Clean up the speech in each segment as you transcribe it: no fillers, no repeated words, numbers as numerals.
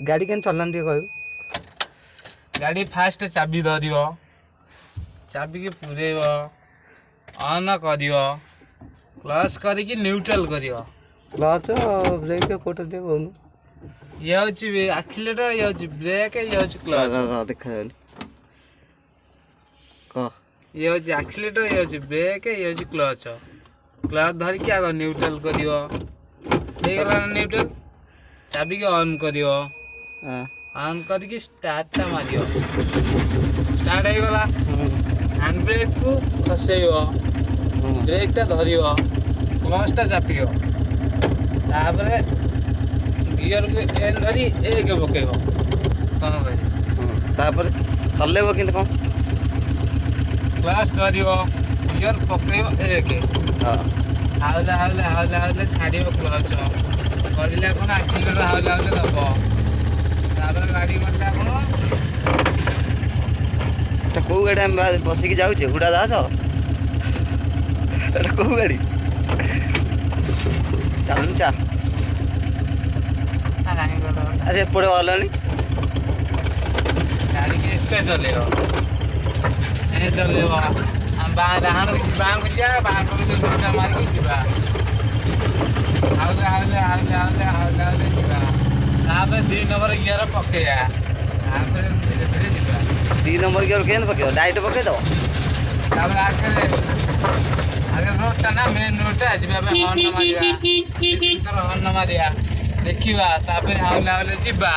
गाड़ी के चलान टे कहू गाड़ी फास्ट चाबी धरियो चाबी के पुरेब ऑन करियो क्लच करके न्यूट्रल करियो क्लच ब्रेक कोटा दे कहू ये होची एक्सीलेटर ये होची ब्रेक ये होची क्लच देखा कह ये होची एक्सीलेटर ये होची ब्रेक ये होची क्लच क्लच धर के आगे न्यूट्रल करियो हे गला न्यूट्रल चाबी के ऑन करियो ऑन करके स्टार्ट टा मारियो स्टार्ट हो गला हैंड ब्रेक को फसेइयो ब्रेक टा धरियो क्लच टा चापियो तापरे गियर को एन धरी एक पकेइबो कौन कहि तापर चलेबो किंतु कौन क्लास करियो गियर पकेइबो एक हां हावले हावले हावले हावले छाड़ियो क्लच करिले कोन एक्सीलेटर हावले हावले दबो तापर गाड़ी गटा कोन तो को गाड़ी हम बस के जाऊ छे उड़ा दास तो को गाड़ी चालू चा अच्छा पड़े वाला नहीं गाड़ी के से चलेगा ए चलेगा हम बाहर को जा बाहर को तो मार के जीवा हावले हावले हावले हावले हावले हावले जीवा तापर 3 नंबर गियर पकेया तापर धीरे धीरे जीवा 3 नंबर गियर केन पके डाइट पके दो तापर आगे रोड टा ना मेन रोड टा जीवा पे हॉर्न मारिया हॉर्न मारिया देखिवा तापर हावले हावले जीवा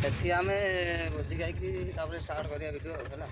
एथि हमें बुझी गाई कि तापर स्टार्ट करिया वीडियो होला।